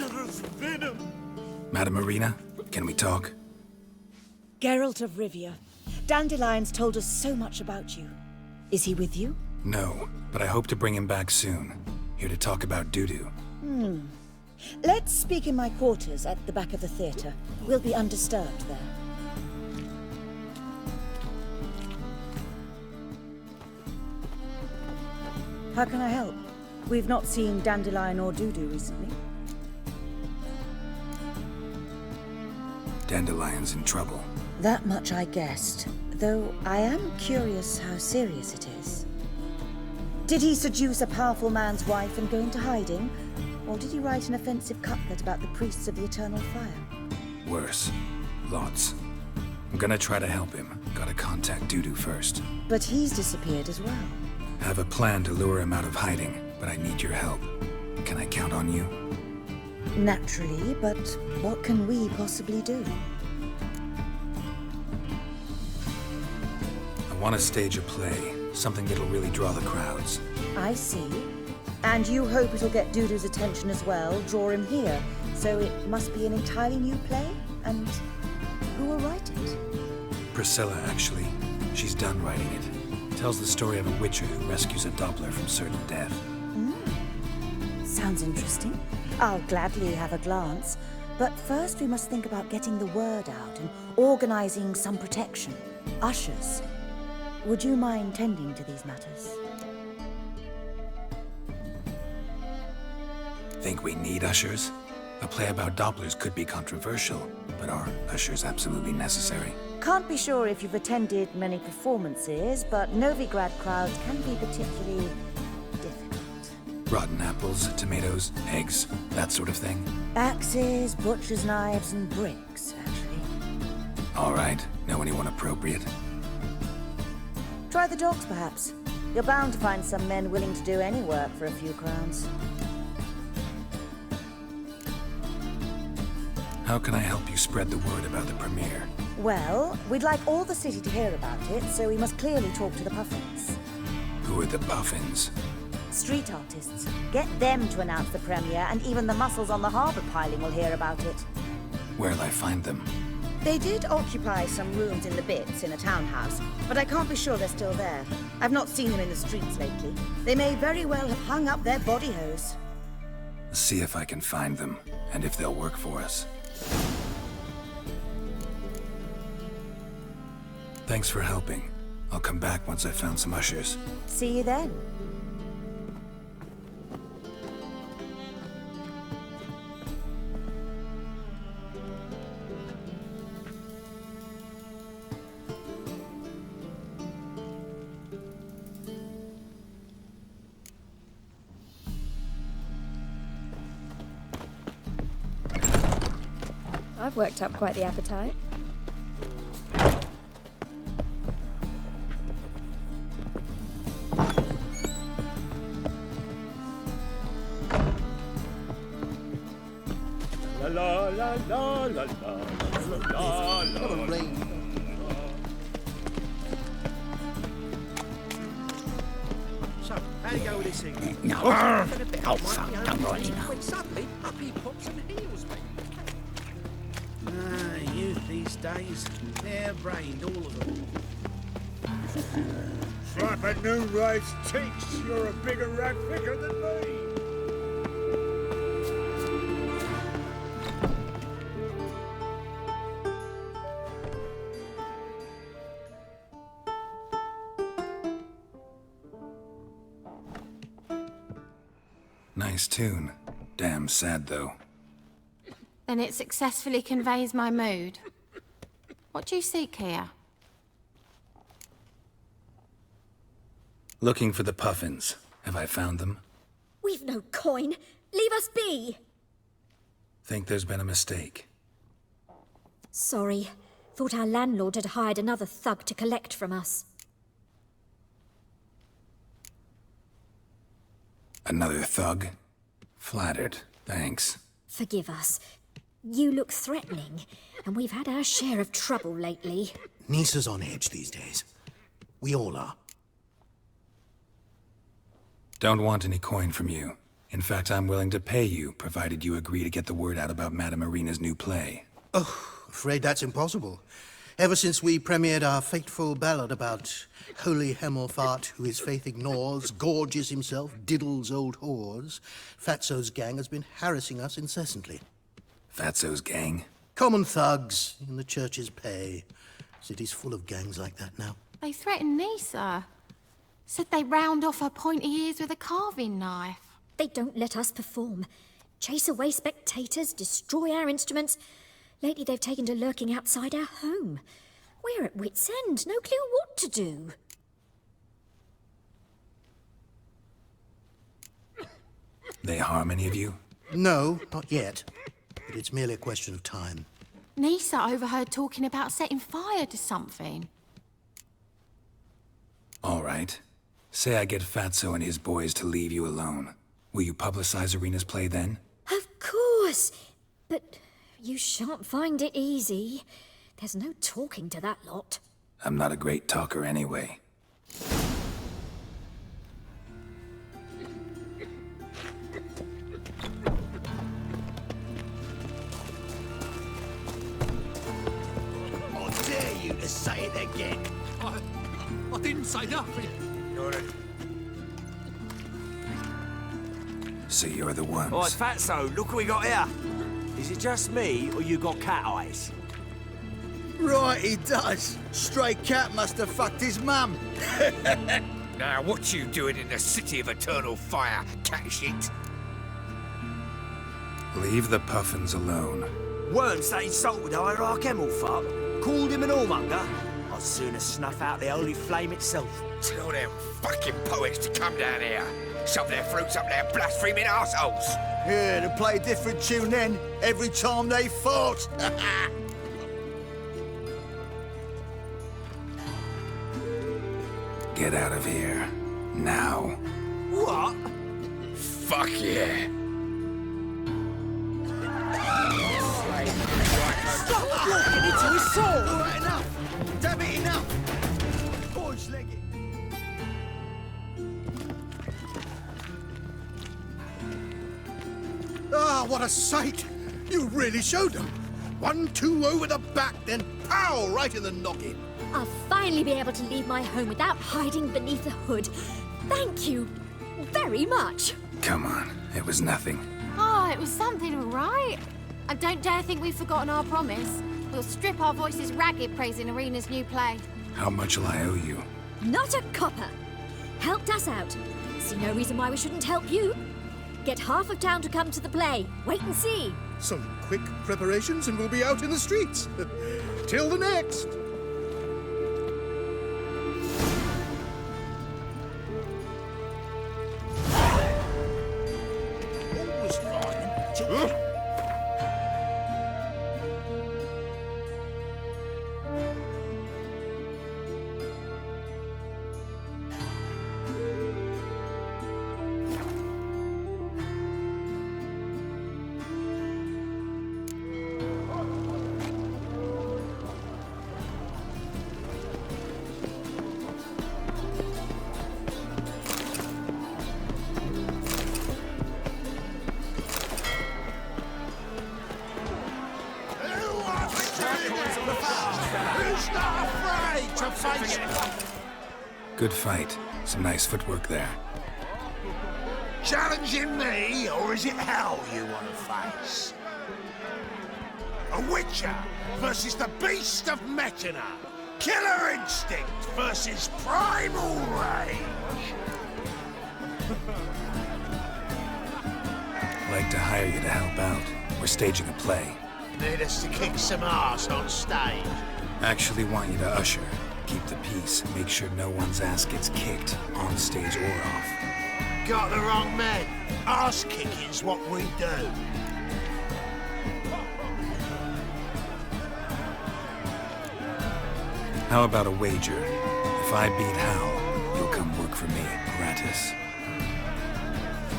murderous venom! Madam Marina, can we talk? Geralt of Rivia. Dandelion's told us so much about you. Is he with you? No, but I hope to bring him back soon. Here to talk about Dudu. Let's speak in my quarters at the back of the theater. We'll be undisturbed there. How can I help? We've not seen Dandelion or Dudu recently. Dandelion's in trouble. That much I guessed, though I am curious how serious it is. Did he seduce a powerful man's wife and go into hiding? Or did he write an offensive couplet about the priests of the eternal fire? Worse. Lots. I'm gonna try to help him. Gotta contact Dudu first. But he's disappeared as well. Have a plan to lure him out of hiding, but I need your help. Can I count on you? Naturally, but what can we possibly do? I want to stage a play. Something that'll really draw the crowds. I see. And you hope it'll get Dudu's attention as well, draw him here. So it must be an entirely new play? And who will write it? Priscilla, actually. She's done writing it. Tells the story of a witcher who rescues a Doppler from certain death. Sounds interesting. I'll gladly have a glance. But first we must think about getting the word out and organizing some protection. Ushers. Would you mind tending to these matters? Think we need ushers? A play about Dopplers could be controversial, but are ushers absolutely necessary? Can't be sure if you've attended many performances, but Novigrad crowds can be particularly difficult. Rotten apples, tomatoes, eggs, that sort of thing? Axes, butcher's knives, and bricks, actually. All right. Know anyone appropriate? Try the dogs, perhaps. You're bound to find some men willing to do any work for a few crowns. How can I help you spread the word about the premiere? Well, we'd like all the city to hear about it, so we must clearly talk to the Puffins. Who are the Puffins? Street artists. Get them to announce the premiere, and even the muscles on the harbour piling will hear about it. Where'll I find them? They did occupy some rooms in the Bits in a townhouse, but I can't be sure they're still there. I've not seen them in the streets lately. They may very well have hung up their body hose. See if I can find them, and if they'll work for us. Thanks for helping. I'll come back once I've found some ushers. See you then. I've worked up quite the appetite. La la la la la la la la. So, how do you go with this thing? No. Oh, fuck, I'm right now. When suddenly, up he pops and heals me. Ah, youth these days, hair-brained, all of them. Slap a new race cheeks. You're a bigger rat picker than me. Nice tune. Damn sad, though. Then it successfully conveys my mood. What do you seek here? Looking for the Puffins. Have I found them? We've no coin. Leave us be. Think there's been a mistake. Sorry. Thought our landlord had hired another thug to collect from us. Another thug? Flattered. Thanks. Forgive us. You look threatening, and we've had our share of trouble lately. Nisa's on edge these days. We all are. Don't want any coin from you. In fact, I'm willing to pay you, provided you agree to get the word out about Madame Irina's new play. Oh, afraid that's impossible. Ever since we premiered our fateful ballad about holy Hemelfart, who his faith ignores, gorges himself, diddles old whores, Fatso's gang has been harassing us incessantly. Fatso's gang? Common thugs in the church's pay. City's full of gangs like that now. They threatened Nisa. Said they round off her pointy ears with a carving knife. They don't let us perform. Chase away spectators, destroy our instruments. Lately they've taken to lurking outside our home. We're at wit's end, no clue what to do. They harm any of you? No, not yet. But it's merely a question of time. Nisa overheard talking about setting fire to something. All right. Say I get Fatso and his boys to leave you alone. Will you publicize Irina's play then? Of course, but you shan't find it easy. There's no talking to that lot. I'm not a great talker anyway. I dare you to say it again. I didn't say nothing. So you're the ones. Oh, it's Fatso. Look what we got here. Is it just me, or you got cat eyes? Right, he does. Stray cat must have fucked his mum. Now, what you doing in the city of eternal fire, cat shit? Leave the puffins alone. Worms that insulted Hierarch Hemelfart, called him an whoremonger. I'd sooner snuff out the holy flame itself. Tell them fucking poets to come down here. Shove their fruits up their blaspheming arseholes. Yeah, to play a different tune then, every time they fought. Get out of here. Now. What? Fuck yeah. Stop walking into his soul! All right, enough. Damn it, enough. Boys, leg it. Ah, what a sight! You really showed them. 1-2 over the back, then pow, right in the noggin. I'll finally be able to leave my home without hiding beneath the hood. Thank you very much. Come on. It was nothing. Oh, it was something, all right. I don't dare think we've forgotten our promise. We'll strip our voices ragged praising Irina's new play. How much will I owe you? Not a copper. Helped us out. See no reason why we shouldn't help you. Get half of town to come to the play. Wait and see. Some quick preparations and we'll be out in the streets. Till the next. Always fine. Who's not afraid to face it? Good fight. Some nice footwork there. Challenging me, or is it hell you want to face? A witcher versus the beast of Metina. Killer instinct versus primal rage. I'd like to hire you to help out. We're staging a play. Need us to kick some ass on stage. Actually want you to usher. Keep the peace. Make sure no one's ass gets kicked, on stage or off. Got the wrong man. Ass kicking's what we do. How about a wager? If I beat Hal, you'll come work for me, gratis.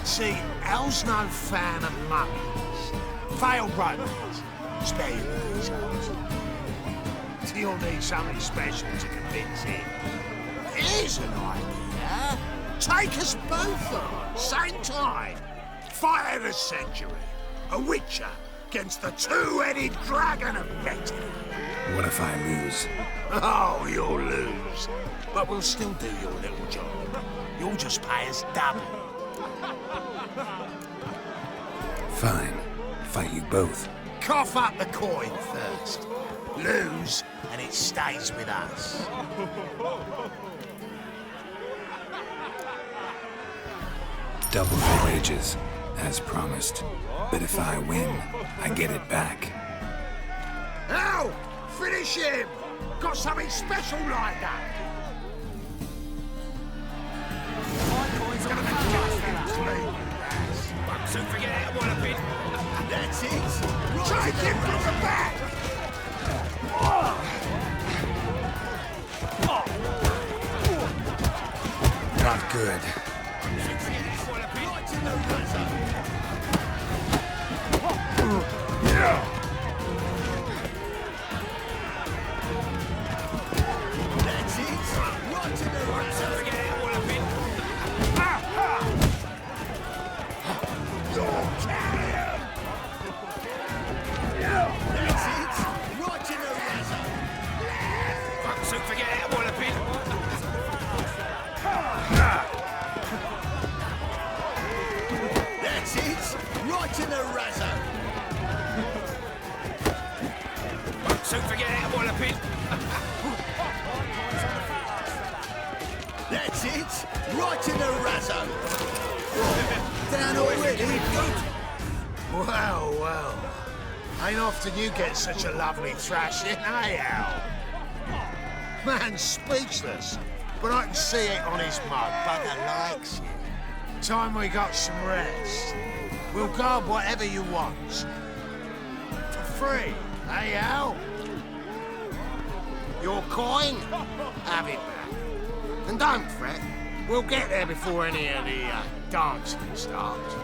See, Hal's no fan of mummies. Failed romance. Spare you the details. You'll need something special to convince him. Here's an idea. Take us both on, same time. fight of the century. A witcher against the two-headed dragon of Metin. What if I lose? Oh, you'll lose. But we'll still do your little job. You'll just pay us double. Fine. Fight you both. Cough up the coin first. Lose, and it stays with us. Double the wages, as promised. But if I win, I get it back. Now, finish him! Got something special lined up. He's gonna make justice to me. Soon forget it, what a bit. That's it. Take him from the back. Not good. That's it. Right to the razor. Forget it, what a bit. That's it. Right to the razor. Soon forget it, what a bit. That's it. Right to the razor. Soon forget it, what a bit. That's it. Right in the razzo. Down already. Well, well. Ain't often you get such a lovely thrashing, eh, Al? Man's speechless, but I can see it on his mug. Bugger likes it. Time we got some rest. We'll guard whatever you want. For free, eh, Al? Your coin? Have it back. And don't fret. We'll get there before any of the dancing starts.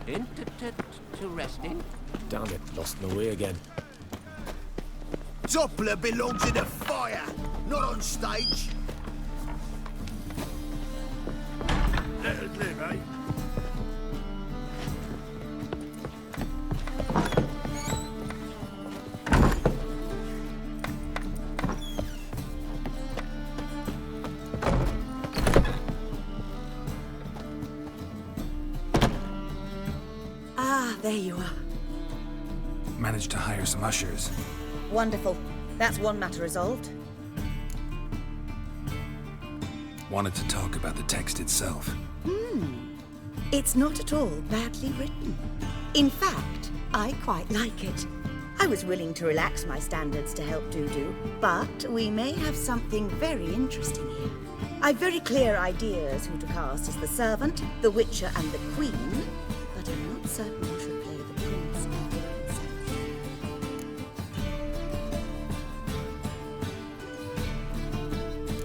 In to resting? Damn it, lost my way again. Doppler belongs in the fire, not on stage. Let us live, eh? Ah, there you are. Managed to hire some ushers. Wonderful. That's one matter resolved. Wanted to talk about the text itself. It's not at all badly written. In fact, I quite like it. I was willing to relax my standards to help Dudu, but we may have something very interesting here. I've very clear ideas who to cast as the servant, the witcher, and the queen, but I'm not certain who should play the prince and the princess.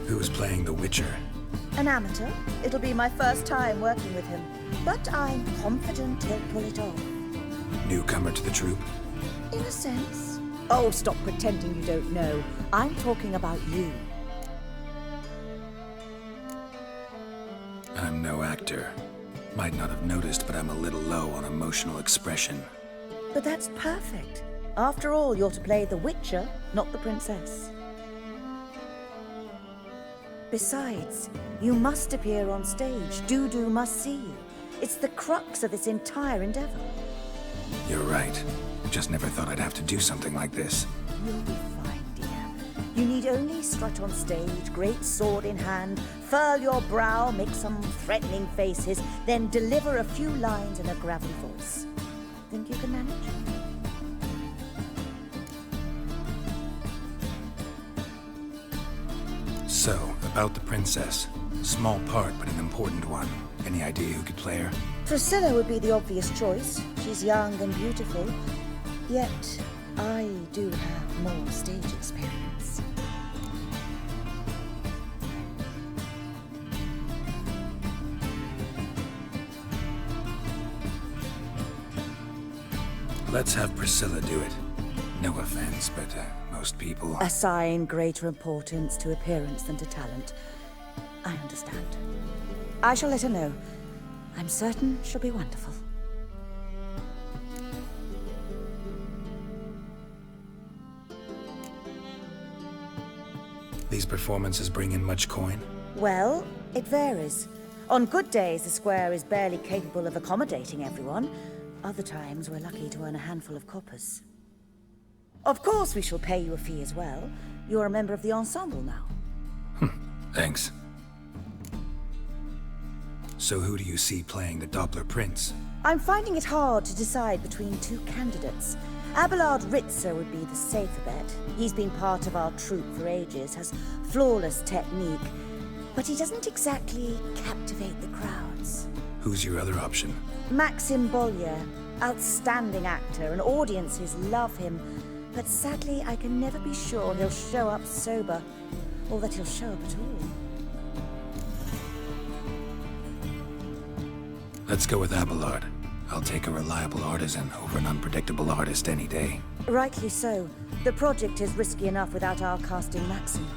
Who's playing the Witcher? An amateur. It'll be my first time working with him, but I'm confident he'll pull it off. Newcomer to the troupe? In a sense. Oh, stop pretending you don't know. I'm talking about you. I'm no actor. Might not have noticed, but I'm a little low on emotional expression. But that's perfect. After all, you're to play the Witcher, not the princess. Besides, you must appear on stage. Dudu must see you. It's the crux of this entire endeavor. You're right. Just never thought I'd have to do something like this. You'll be fine, dear. You need only strut on stage, great sword in hand, furl your brow, make some threatening faces, then deliver a few lines in a gravelly voice. Think you can manage? So, about the princess. Small part, but an important one. Any idea who could play her? Priscilla would be the obvious choice. She's young and beautiful. Yet, I do have more stage experience. Let's have Priscilla do it. No offense, but most people... Assign greater importance to appearance than to talent. I understand. I shall let her know. I'm certain she'll be wonderful. These performances bring in much coin? Well, it varies. On good days, the square is barely capable of accommodating everyone. Other times, we're lucky to earn a handful of coppers. Of course, we shall pay you a fee as well. You're a member of the ensemble now. Thanks. So who do you see playing the Doppler Prince? I'm finding it hard to decide between two candidates. Abelard Ritzer would be the safer bet. He's been part of our troupe for ages, has flawless technique, but he doesn't exactly captivate the crowds. Who's your other option? Maxim Bollier, outstanding actor, and audiences love him. But sadly, I can never be sure he'll show up sober, or that he'll show up at all. Let's go with Abelard. I'll take a reliable artisan over an unpredictable artist any day. Rightly so. The project is risky enough without our casting Maxim.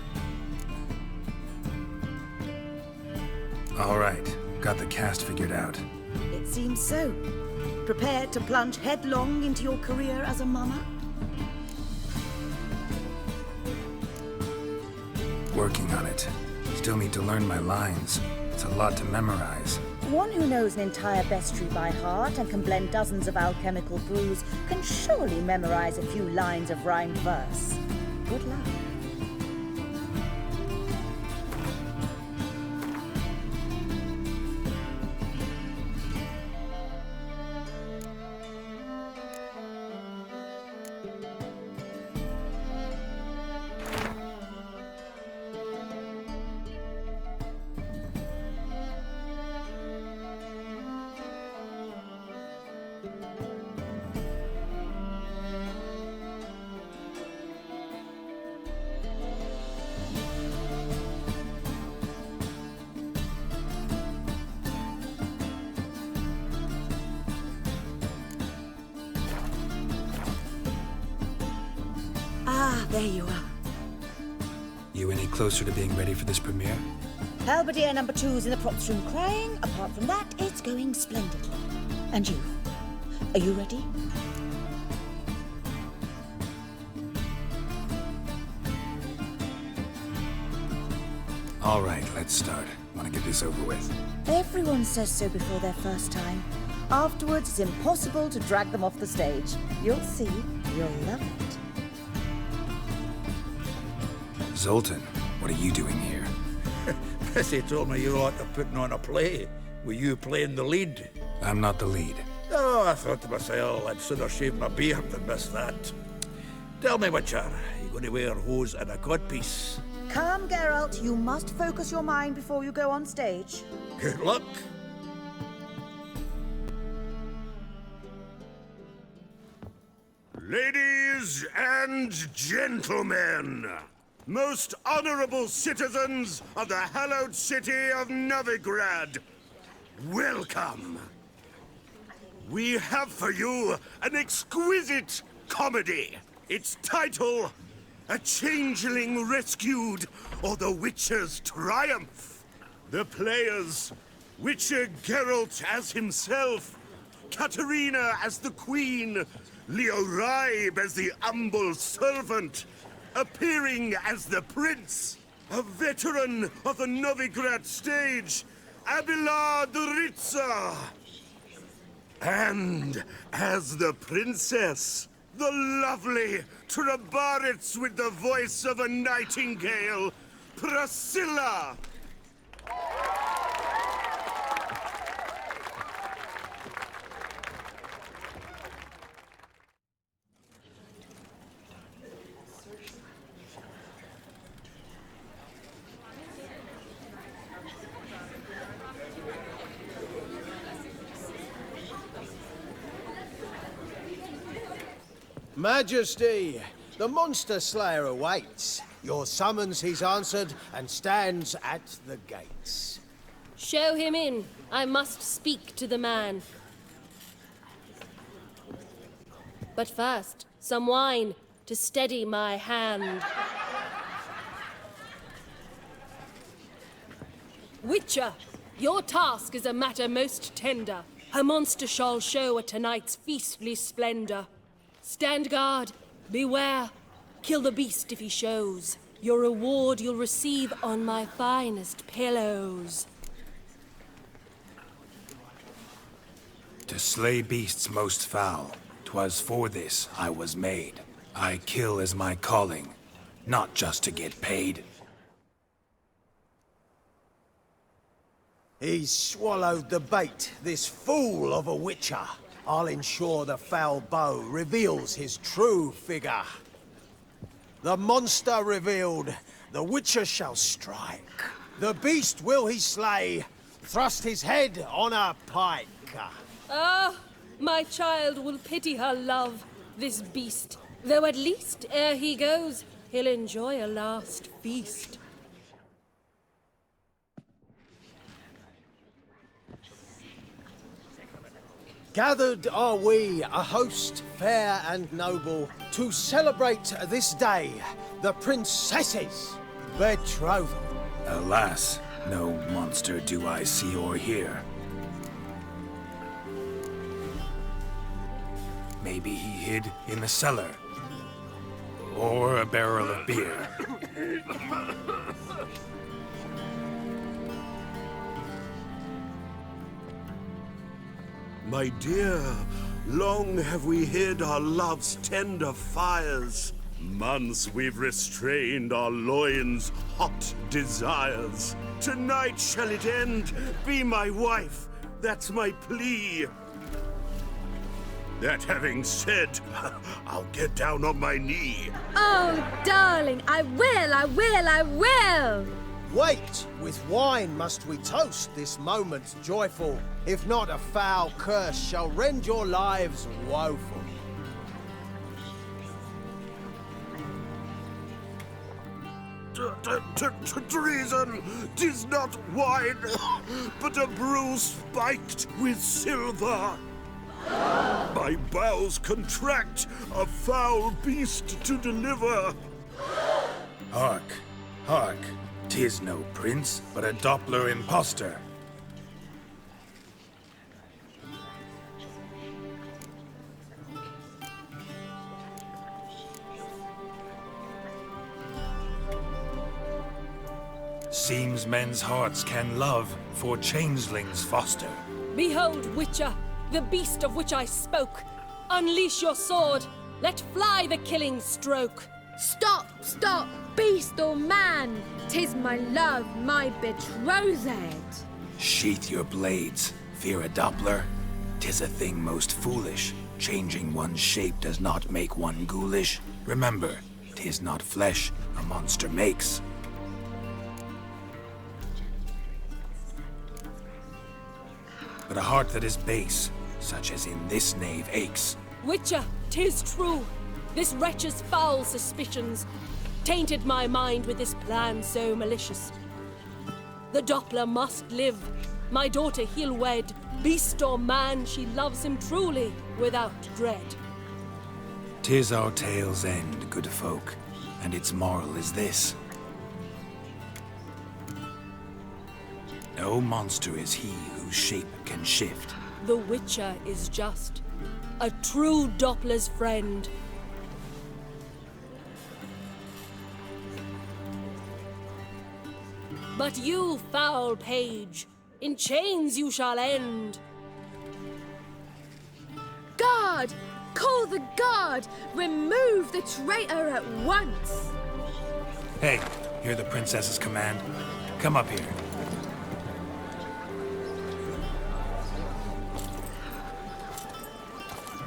All right, got the cast figured out. It seems so. Prepared to plunge headlong into your career as a mama? Working on it. Still need to learn my lines. It's a lot to memorize. One who knows an entire bestiary by heart and can blend dozens of alchemical brews can surely memorize a few lines of rhymed verse. Good luck. Ah, there you are. You any closer to being ready for this premiere? Halberdier number 2's in the props room crying. Apart from that, it's going splendidly. And you? Are you ready? All right, let's start. Want to get this over with. Everyone says so before their first time. Afterwards, it's impossible to drag them off the stage. You'll see. You'll love it. Zoltan, what are you doing here? Prissy told me you ought to putting on a play. Were you playing the lead? I'm not the lead. Oh, I thought to myself, I'd sooner shave my beard than miss that. Tell me, Witcher, you going to wear hose and a codpiece? Calm, Geralt. You must focus your mind before you go on stage. Good luck. Ladies and gentlemen, most honorable citizens of the hallowed city of Novigrad, welcome. We have for you an exquisite comedy. Its title, A Changeling Rescued, or The Witcher's Triumph. The players, Witcher Geralt as himself, Katerina as the Queen, Leo Ribe as the humble servant, appearing as the Prince, a veteran of the Novigrad stage, Abelard Ritzer. And as the Princess, the lovely Trabaritz with the voice of a nightingale, Priscilla. Majesty, the monster slayer awaits. Your summons he's answered and stands at the gates. Show him in. I must speak to the man. But first, some wine to steady my hand. Witcher, your task is a matter most tender. A monster shall show at tonight's feastly splendor. Stand guard, beware, kill the beast if he shows. Your reward you'll receive on my finest pillows. To slay beasts most foul, 'twas for this I was made. I kill as my calling, not just to get paid. He's swallowed the bait, this fool of a witcher. I'll ensure the foul bow reveals his true figure. The monster revealed, the witcher shall strike. The beast will he slay, thrust his head on a pike. Ah, my child will pity her love, this beast. Though at least, ere he goes, he'll enjoy a last feast. Gathered are we, a host fair and noble, to celebrate this day, the princess's betrothal. Alas, no monster do I see or hear. Maybe he hid in the cellar. Or a barrel of beer. My dear, long have we hid our love's tender fires. Months we've restrained our loins' hot desires. Tonight shall it end, be my wife, that's my plea. That having said, I'll get down on my knee. Oh, darling, I will! Wait, with wine must we toast this moment joyful. If not, a foul curse shall rend your lives woeful. Treason! 'Tis not wine, but a brew spiked with silver. My bowels contract, a foul beast to deliver. Hark, hark. 'Tis no prince, but a Doppler impostor. Seems men's hearts can love, for changelings foster. Behold, Witcher, the beast of which I spoke. Unleash your sword, let fly the killing stroke. Stop, stop, beast or man! 'Tis my love, my betrothed. Sheath your blades, fear a Doppler. 'Tis a thing most foolish. Changing one's shape does not make one ghoulish. Remember, 'tis not flesh a monster makes. But a heart that is base, such as in this knave aches. Witcher, 'tis true. This wretch's foul suspicions tainted my mind with this plan so malicious. The Doppler must live. My daughter he'll wed. Beast or man, she loves him truly, without dread. 'Tis our tale's end, good folk, and its moral is this. No monster is he whose shape can shift. The Witcher is just a true Doppler's friend. But you, foul page, in chains you shall end. Guard! Call the guard! Remove the traitor at once! Hey, hear the princess's command? Come up here.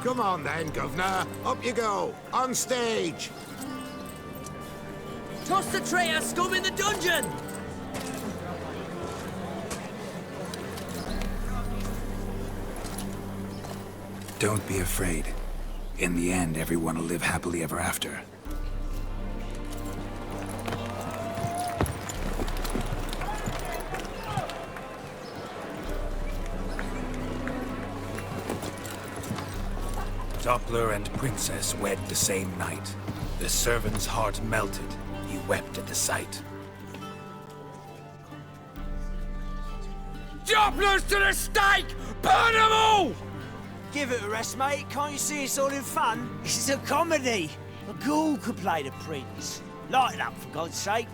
Come on then, Governor. Up you go. On stage. Toss the traitor scum in the dungeon! Don't be afraid. In the end, everyone will live happily ever after. Doppler and Princess wed the same night. The servant's heart melted. He wept at the sight. Dopplers to the stake! Burn them all! Give it a rest, mate. Can't you see it's all in fun? This is a comedy. A ghoul could play the prince. Lighten up, for God's sake.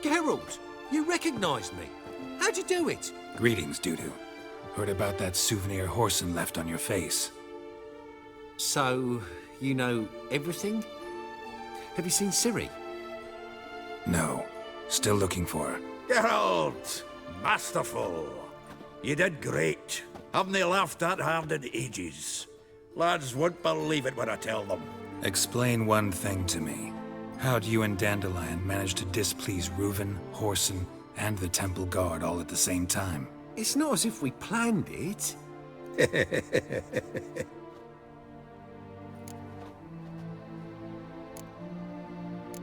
Geralt, you recognized me. How'd you do it? Greetings, Dudu. Heard about that souvenir Horson left on your face. So, you know everything? Have you seen Ciri? No. Still looking for her. Geralt! Masterful! You did great. Haven't they laughed that hard in ages? Lads won't believe it when I tell them. Explain one thing to me. How'd you and Dandelion manage to displease Reuven, Horson, and the Temple Guard all at the same time? It's not as if we planned it.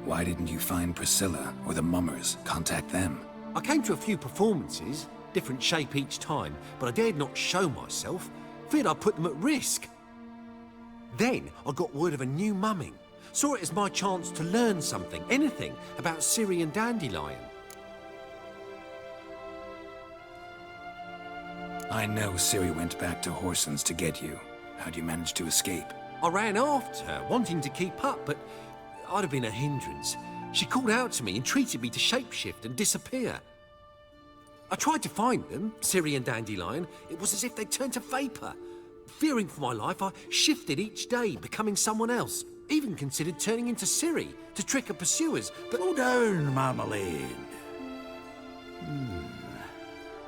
Why didn't you find Priscilla or the Mummers? Contact them. I came to a few performances, different shape each time, but I dared not show myself. Feared I'd put them at risk. Then I got word of a new mumming. Saw it as my chance to learn something, anything, about Ciri and Dandelion. I know Ciri went back to Horson's to get you. How'd you manage to escape? I ran after her, wanting to keep up, but I'd have been a hindrance. She called out to me, entreated me to shapeshift and disappear. I tried to find them, Ciri and Dandelion. It was as if they'd turned to vapour. Fearing for my life, I shifted each day, becoming someone else. Even considered turning into Ciri to trick her pursuers, but... Slow down, Marmalade.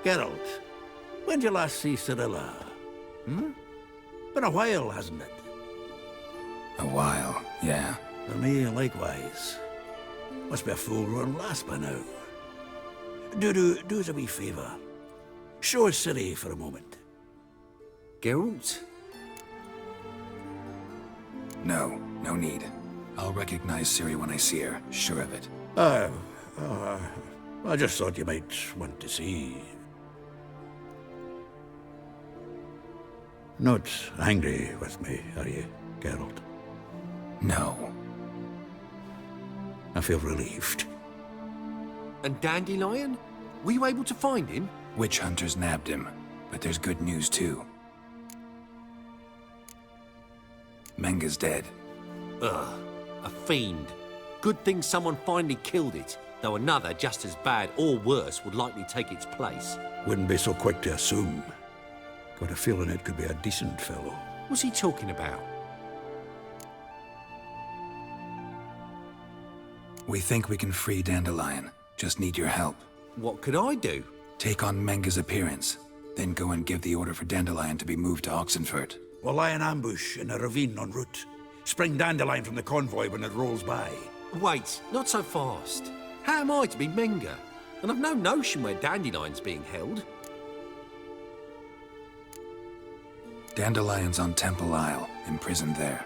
Geralt, when did you last see Cirilla? Been a while, hasn't it? A while, yeah. For me, likewise. Must be a full-grown lass by now. Do us a wee favour. Show us Ciri for a moment. Geralt? No need. I'll recognize Ciri when I see her, sure of it. I just thought you might want to see. Not angry with me, are you, Geralt? No. I feel relieved. And Dandelion? Were you able to find him? Witch hunters nabbed him, but there's good news too. Menga's dead. Ugh, a fiend. Good thing someone finally killed it, though another just as bad or worse would likely take its place. Wouldn't be so quick to assume. Got a feeling it could be a decent fellow. What's he talking about? We think we can free Dandelion. Just need your help. What could I do? Take on Menga's appearance, then go and give the order for Dandelion to be moved to Oxenfurt. We'll lie in ambush in a ravine en route. Spring Dandelion from the convoy when it rolls by. Wait, not so fast. How am I to be Menga? And I've no notion where Dandelion's being held. Dandelion's on Temple Isle, imprisoned there.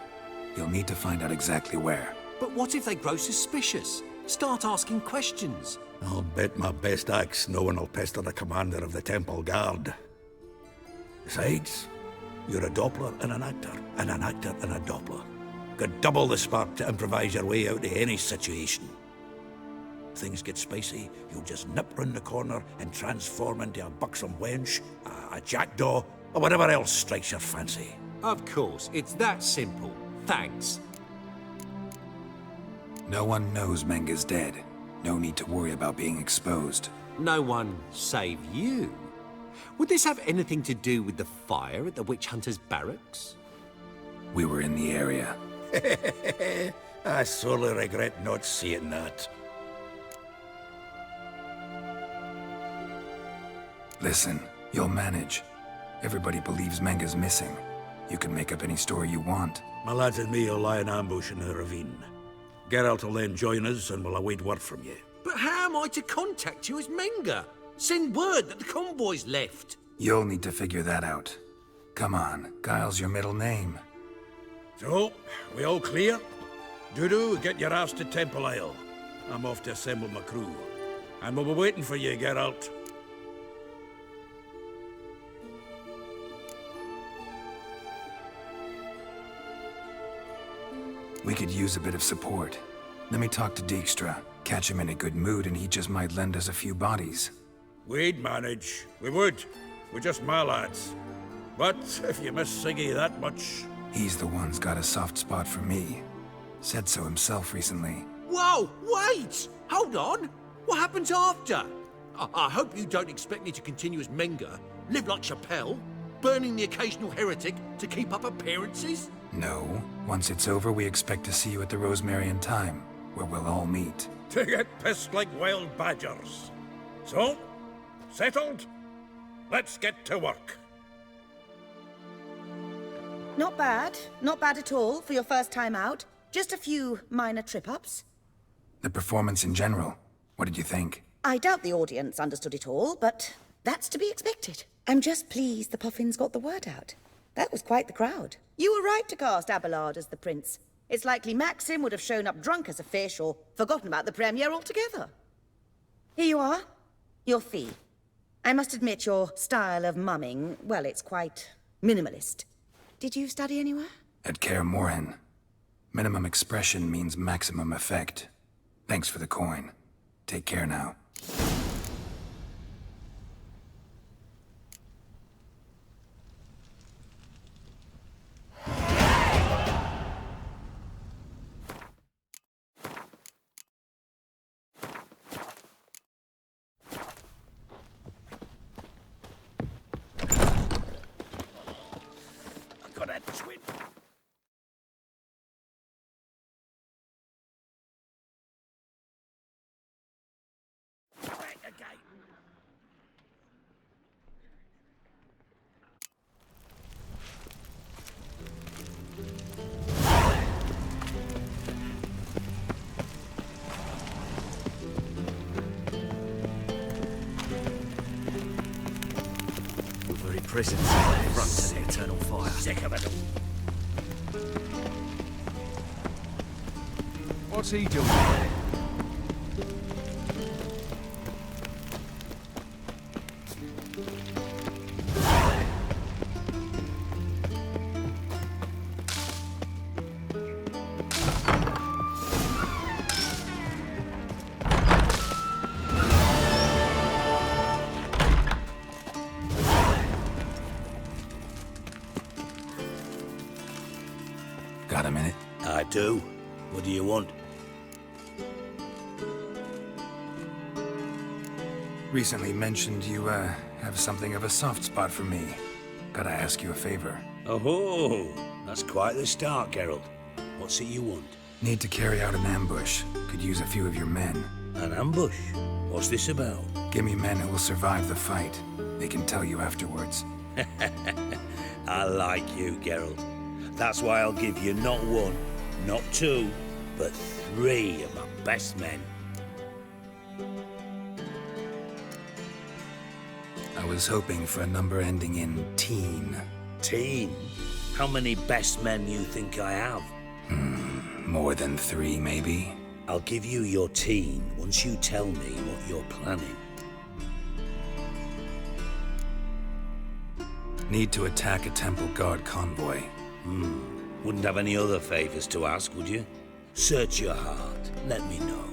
You'll need to find out exactly where. But what if they grow suspicious? Start asking questions? I'll bet my best axe no one will pester the commander of the Temple Guard. Besides, you're a Doppler and an actor and a Doppler. Got double the spark to improvise your way out of any situation. Things get spicy, you'll just nip round the corner and transform into a buxom wench, a jackdaw, or whatever else strikes your fancy. Of course, it's that simple. Thanks. No one knows Menga's dead. No need to worry about being exposed. No one save you. Would this have anything to do with the fire at the witch hunter's barracks? We were in the area. I sorely regret not seeing that. Listen, you'll manage. Everybody believes Menga's missing. You can make up any story you want. My lads and me will lie in ambush in the ravine. Geralt will then join us and we'll await word from you. But how am I to contact you as Menga? Send word that the convoy's left. You'll need to figure that out. Come on, Guile's your middle name. So, we all clear? Dudu, get your ass to Temple Isle. I'm off to assemble my crew. And we'll be waiting for you, Geralt. We could use a bit of support. Let me talk to Dijkstra. Catch him in a good mood and he just might lend us a few bodies. We'd manage. We would. We're just my lads. But if you miss Siggy that much... He's the one's got a soft spot for me. Said so himself recently. Whoa, wait! Hold on! What happens after? I hope you don't expect me to continue as Menga, live like Chappelle, burning the occasional heretic to keep up appearances? No. Once it's over, we expect to see you at the Rosemary in Time, where we'll all meet. To get pissed like wild badgers. So, settled? Let's get to work. Not bad. Not bad at all for your first time out. Just a few minor trip-ups. The performance in general, what did you think? I doubt the audience understood it all, but that's to be expected. I'm just pleased the Puffins got the word out. That was quite the crowd. You were right to cast Abelard as the prince. It's likely Maxim would have shown up drunk as a fish or forgotten about the premiere altogether. Here you are. Your fee. I must admit your style of mumming, well, it's quite minimalist. Did you study anywhere? At Kaer Morhen. Minimum expression means maximum effect. Thanks for the coin. Take care now. Prisons front to the eternal fire. Sick of it all. What's he doing? Got a minute? I do. What do you want? Recently mentioned you, have something of a soft spot for me. Gotta ask you a favor. Oh, that's quite the start, Geralt. What's it you want? Need to carry out an ambush. Could use a few of your men. An ambush? What's this about? Give me men who will survive the fight. They can tell you afterwards. I like you, Geralt. That's why I'll give you not one, not two, but 3 of my best men. I was hoping for a number ending in teen. Teen? How many best men you think I have? More than 3, maybe? I'll give you your teen once you tell me what you're planning. Need to attack a Temple Guard convoy. Wouldn't have any other favors to ask, would you? Search your heart. Let me know,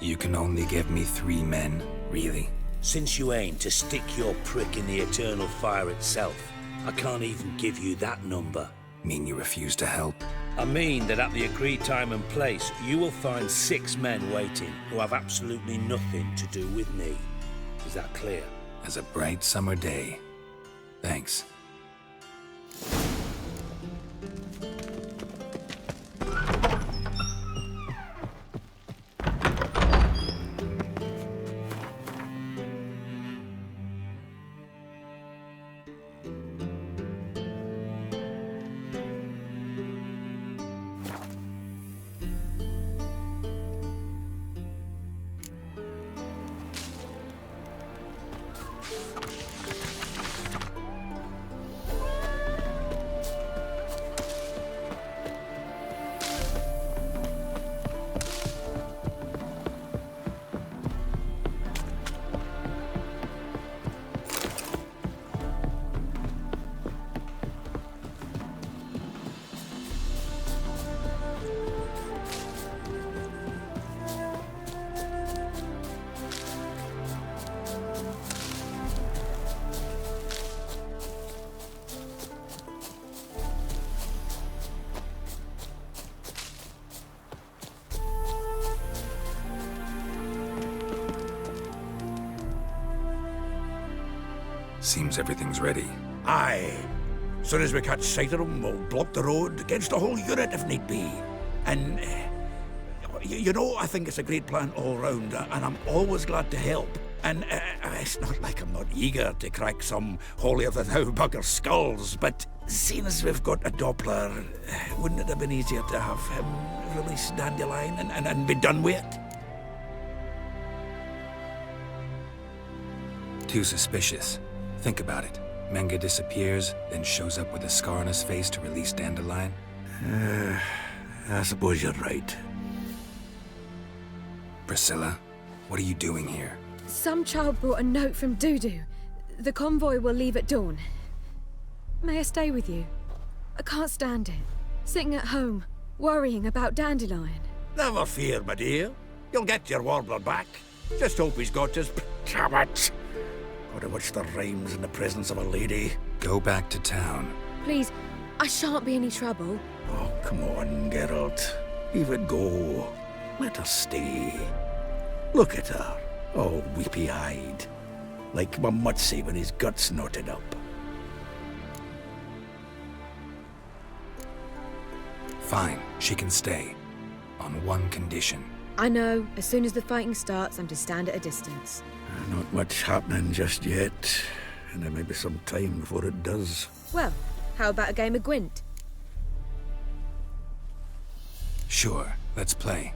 You can only give me 3 men, really? Since you aim to stick your prick in the eternal fire itself, I can't even give you that number. Mean you refuse to help? I mean that at the agreed time and place, you will find 6 men waiting who have absolutely nothing to do with me. Is that clear? As a bright summer day. Thanks. Seems everything's ready. Aye. Soon as we catch sight of them, we'll block the road against the whole unit if need be. And, you know, I think it's a great plan all round, and I'm always glad to help. And it's not like I'm not eager to crack some holier-than-thou bugger skulls, but seeing as we've got a Doppler, wouldn't it have been easier to have him release Dandelion and be done with it? Too suspicious. Think about it. Menga disappears, then shows up with a scar on his face to release Dandelion. I suppose you're right. Priscilla, what are you doing here? Some child brought a note from Dudu. The convoy will leave at dawn. May I stay with you? I can't stand it. Sitting at home, worrying about Dandelion. Never fear, my dear. You'll get your warbler back. Just hope he's got his... Damn it! Gotta watch the rhymes in the presence of a lady. Go back to town. Please, I shan't be any trouble. Oh, come on, Geralt. Leave it go. Let her stay. Look at her. Oh, weepy-eyed. Like my Mutsy with his guts knotted up. Fine, she can stay. On one condition. I know, as soon as the fighting starts, I'm to stand at a distance. Not much happening just yet. And there may be some time before it does. Well, how about a game of Gwent? Sure, let's play.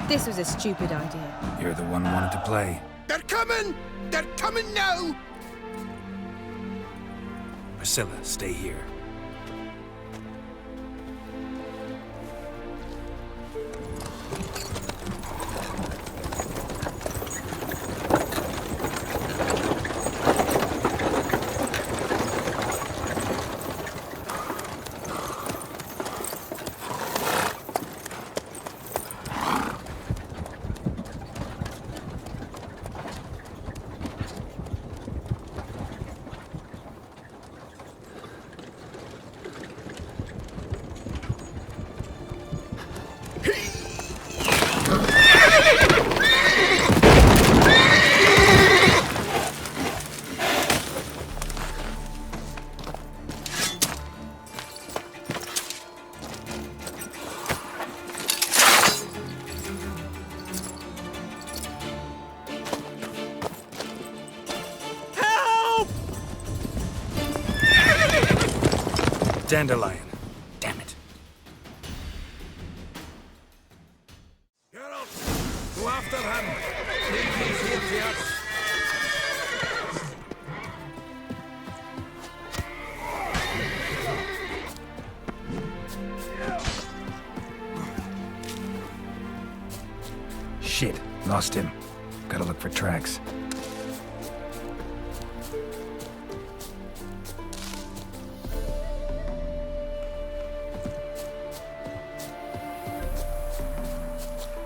This was a stupid idea. You're the one who wanted to play. They're coming! They're coming now! Priscilla, stay here. Dandelion. Damn it. Geralt, go after him. Leave these here to us. Shit. Lost him. Gotta look for tracks.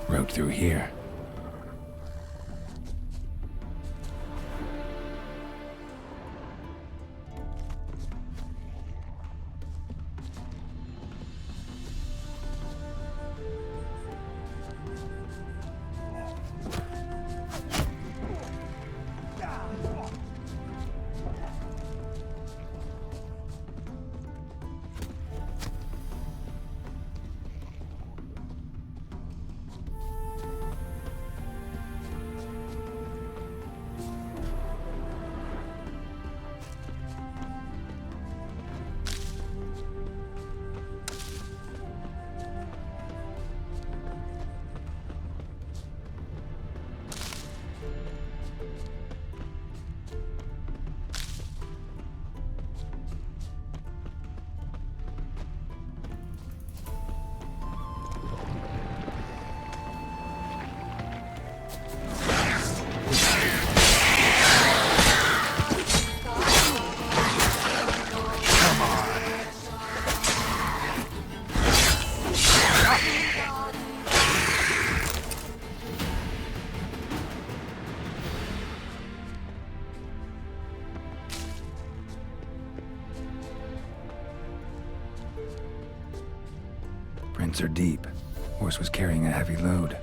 Road through here. Prints are deep. Horse was carrying a heavy load.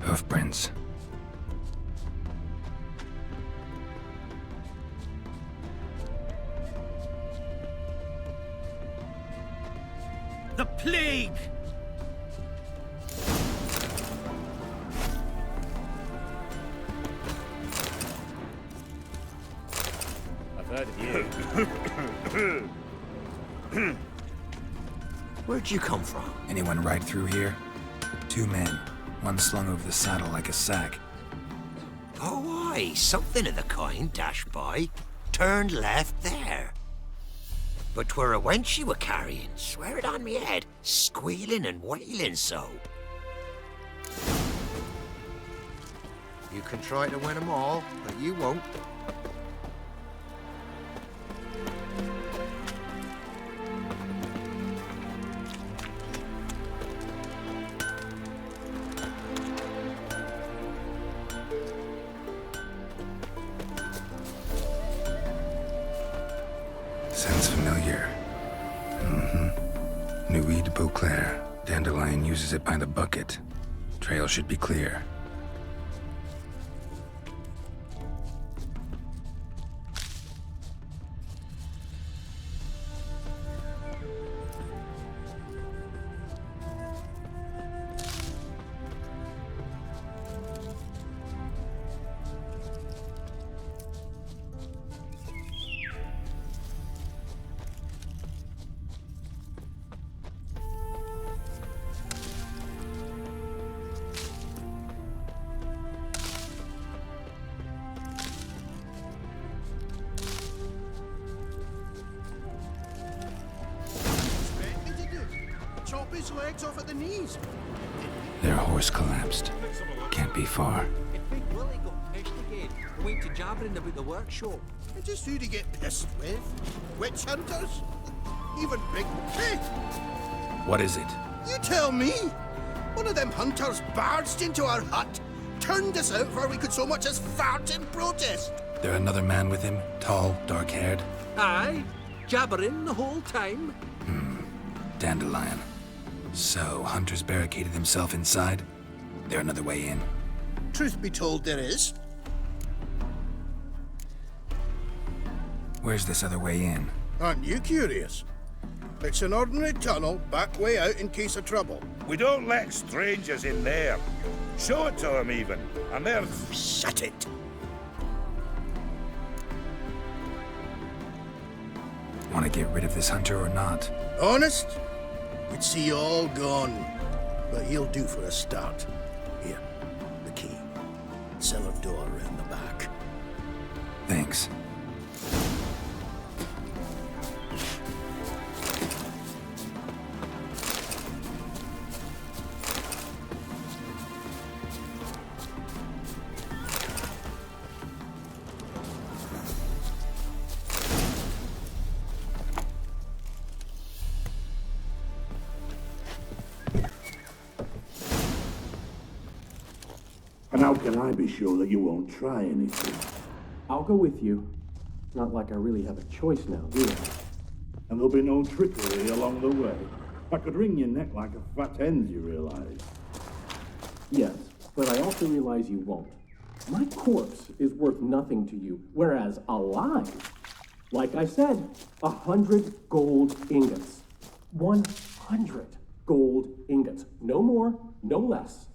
Hoofprints. Plague! I've heard of you. Where'd you come from? Anyone ride through here? 2 men, one slung over the saddle like a sack. Oh, aye, something of the kind dashed by. Turned left there. But 'twere a wench you were carrying, swear it on me head, squealing and wailing so. You can try to win 'em all, but you won't. Sounds familiar. Nuit de Beauclair. Dandelion uses it by the bucket. Trail should be clear. Chop his legs off at the knees. Their horse collapsed. Can't be far. If Big Willie got pissed again, went to jabbering about the workshop. And just who to get pissed with? Witch hunters? Even Big... Hey, What is it? you tell me! One of them hunters barged into our hut, turned us out before we could so much as fart in protest. There another man with him? Tall, dark-haired? Aye, jabbering the whole time. Dandelion. So, Hunter's barricaded himself inside? There another way in? Truth be told, there is. Where's this other way in? Aren't you curious? It's an ordinary tunnel, back way out in case of trouble. We don't let strangers in there. Show it to them even, and they'll... Shut it! Want to get rid of this hunter or not? Honest? We'd see you all gone. But he'll do for a start. Here, the key. Cellar door around the back. Thanks. And how can I be sure that you won't try anything? I'll go with you. It's not like I really have a choice now, do I? And there'll be no trickery along the way. I could wring your neck like a fat hen's, you realise? Yes, but I also realize you won't. My corpse is worth nothing to you, whereas alive, like I said, 100 gold ingots. 100 gold ingots. No more, no less.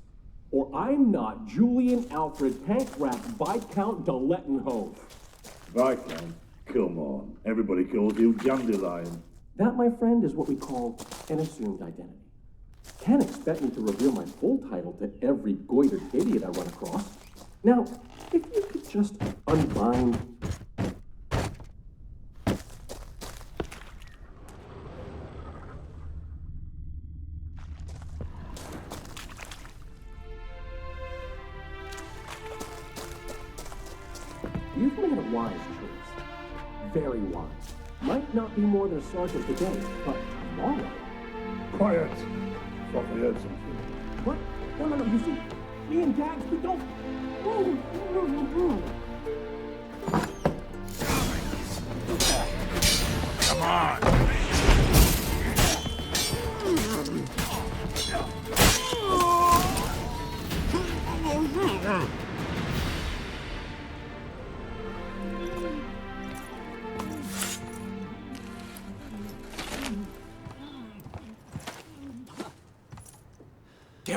Or I'm not Julian Alfred Pancras Viscount de Lettenhove. Viscount? Come on. Everybody calls you Dandelion. That, my friend, is what we call an assumed identity. Can't expect me to reveal my full title to every goitered idiot I run across. Now, if you could just unbind... You've made a wise choice. Very wise. Might not be more than a sergeant today, but tomorrow... Quiet. Thought I heard something. What? No, you see, me and Dags, we don't... Come on!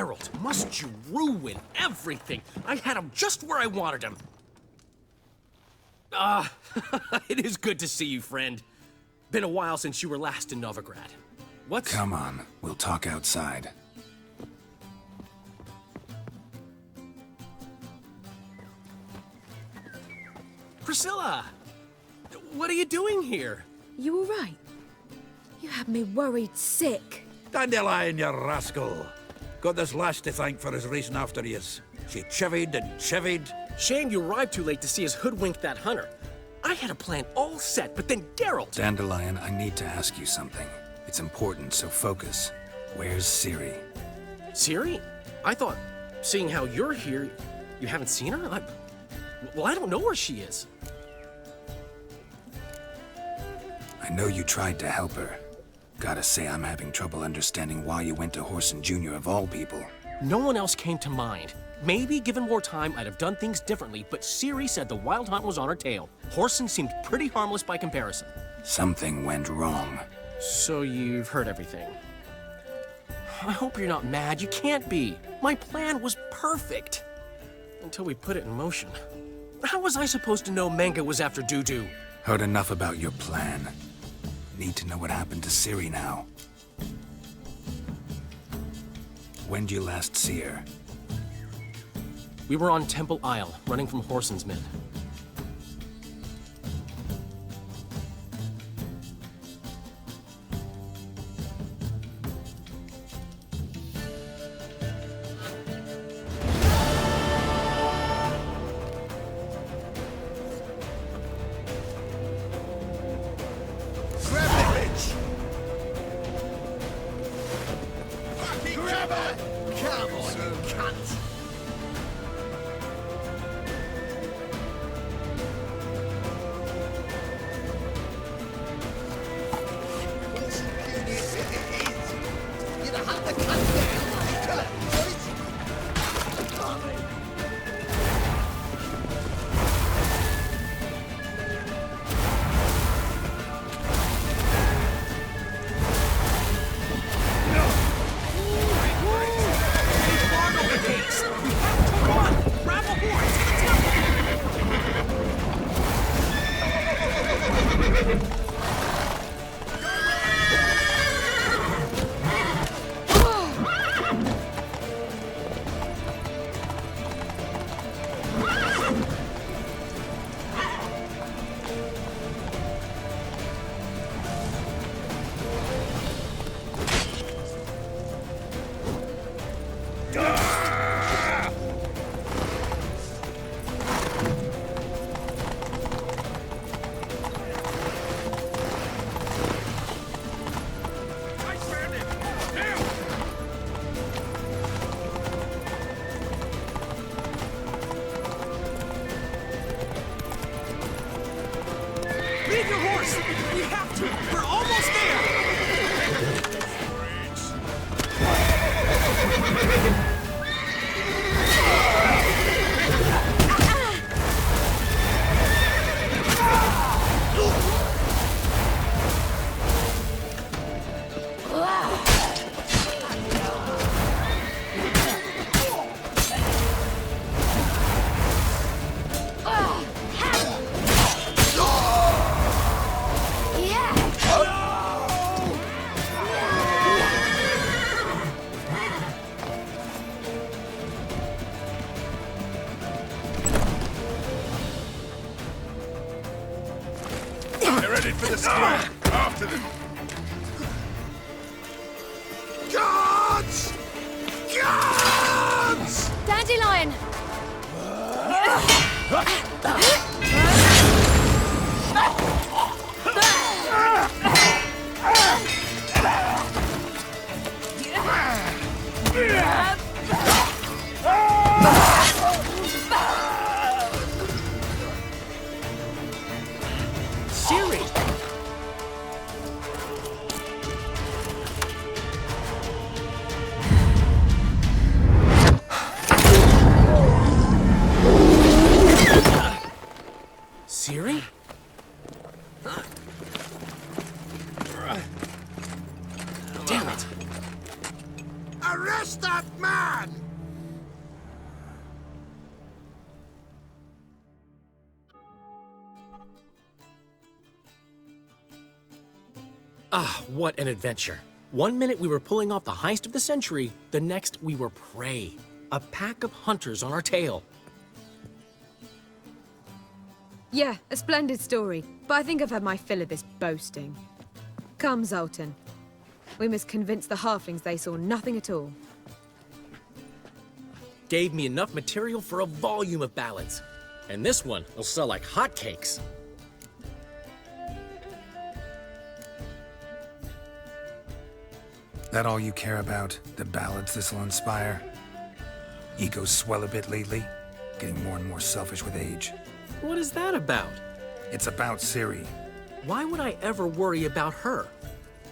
Geralt, must you ruin everything? I had him just where I wanted him. It is good to see you, friend. Been a while since you were last in Novigrad. What? Come on, we'll talk outside. Priscilla! What are you doing here? You all right? You had me worried sick. Dandelion, you rascal. Got this lass to thank for his racing after yous. She chivied and chivied. Shame you arrived too late to see us hoodwink that hunter. I had a plan all set, but then Geralt... Dandelion, I need to ask you something. It's important, so focus. Where's Ciri? Ciri? I thought, seeing how you're here, you haven't seen her? Well, I don't know where she is. I know you tried to help her. Gotta say, I'm having trouble understanding why you went to Whoreson Jr. of all people. No one else came to mind. Maybe, given more time, I'd have done things differently, but Ciri said the Wild Hunt was on her tail. Whoreson seemed pretty harmless by comparison. Something went wrong. So you've heard everything. I hope you're not mad. You can't be. My plan was perfect. Until we put it in motion. How was I supposed to know Manga was after Dudu? Heard enough about your plan. Need to know what happened to Ciri now. When'd you last see her? We were on Temple Isle, running from Whoreson's men. Leave your horse! We have to! We're almost Headed for the square! After them! Guards! Guards! Dandelion! Ciri! Ah, what an adventure. One minute we were pulling off the heist of the century, the next we were prey. A pack of hunters on our tail. Yeah, a splendid story, but I think I've had my fill of this boasting. Come, Zoltan. We must convince the halflings they saw nothing at all. Gave me enough material for a volume of ballads. And this one will sell like hotcakes. That all you care about? The ballads this'll inspire? Egos swell a bit lately? Getting more and more selfish with age. What is that about? It's about Ciri. Why would I ever worry about her?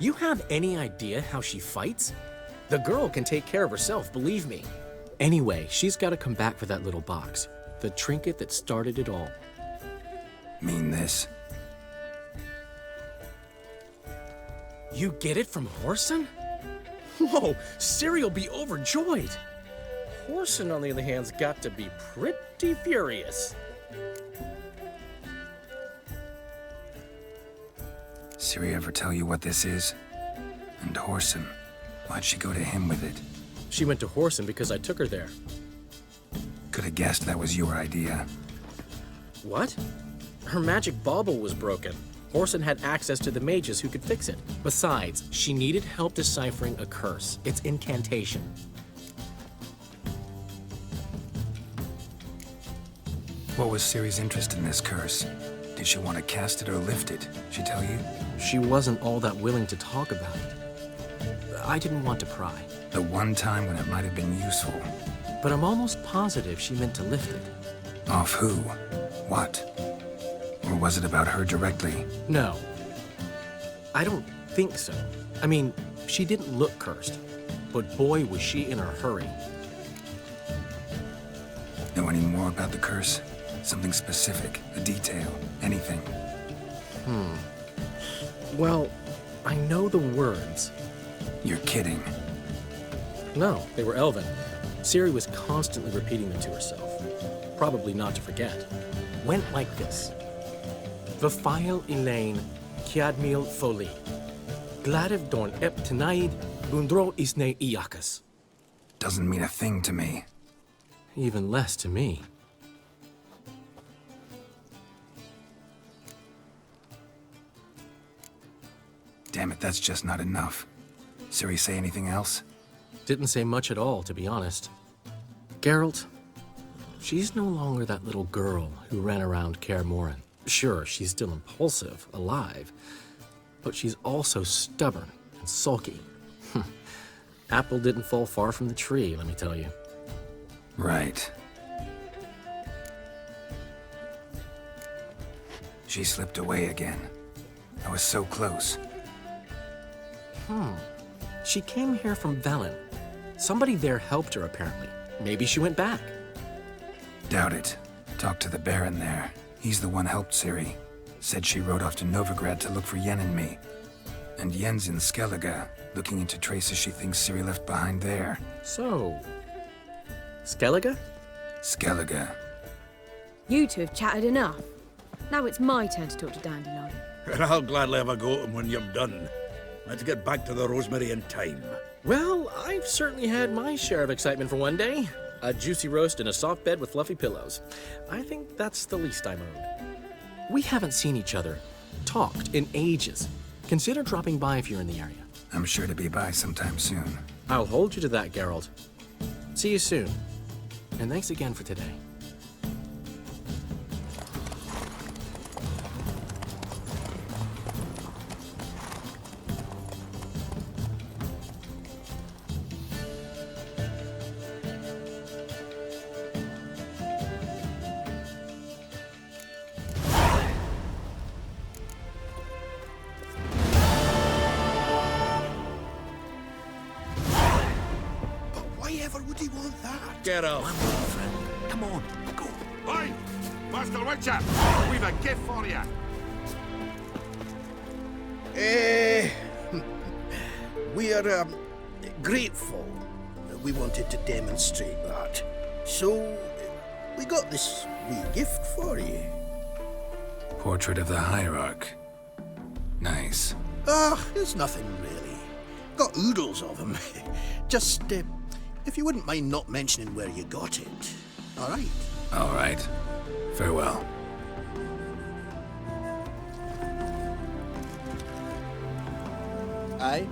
You have any idea how she fights? The girl can take care of herself, believe me. Anyway, she's got to come back for that little box. The trinket that started it all. Mean this? You get it from Whoreson? Whoa, Ciri will be overjoyed. Whoreson, on the other hand, has got to be pretty furious. Ciri ever tell you what this is? And Whoreson, why'd she go to him with it? She went to Whoreson because I took her there. Could have guessed that was your idea. What? Her magic bauble was broken. Whoreson had access to the mages who could fix it. Besides, she needed help deciphering a curse. It's incantation. What was Ciri's interest in this curse? Did she want to cast it or lift it? She tell you? She wasn't all that willing to talk about it. I didn't want to pry. The one time when it might have been useful. But I'm almost positive she meant to lift it. Off who? What? Or was it about her directly? No. I don't think so. I mean, she didn't look cursed. But boy, was she in a hurry. Know any more about the curse? Something specific, a detail, anything? Well, I know the words. You're kidding. No, they were Elven. Ciri was constantly repeating them to herself. Probably not to forget. Went like this. Vafile Elaine, Kiadmil Foli. Gladev Dorn Ep Tenaid, Bundro Isne Iakas. Doesn't mean a thing to me. Even less to me. Damn it, that's just not enough. Ciri say anything else? Didn't say much at all, to be honest. Geralt, she's no longer that little girl who ran around Kaer Morhen. Sure, she's still impulsive, alive, but she's also stubborn and sulky. Apple didn't fall far from the tree, let me tell you. Right. She slipped away again. I was so close. She came here from Velen. Somebody there helped her, apparently. Maybe she went back. Doubt it. Talked to the Baron there. He's the one helped Ciri. Said she rode off to Novigrad to look for Yen and me. And Yen's in Skellige, looking into traces she thinks Ciri left behind there. So... Skellige? Skellige. You two have chatted enough. Now it's my turn to talk to Dandelion. And I'll gladly have a go at him when you're done. Let's get back to the Rosemary in time. Well, I've certainly had my share of excitement for one day. A juicy roast in a soft bed with fluffy pillows. I think that's the least I'm owed. We haven't seen each other, talked in ages. Consider dropping by if you're in the area. I'm sure to be by sometime soon. I'll hold you to that, Geralt. See you soon. And thanks again for today. Get out. Come on, go. Oi! Master Witcher! We've a gift for you! We are grateful. We wanted to demonstrate that. So, we got this wee gift for you. Portrait of the Hierarch. Nice. Oh, it's nothing really. Got oodles of them. Just, if you wouldn't mind not mentioning where you got it. All right? All right. Farewell. Aye?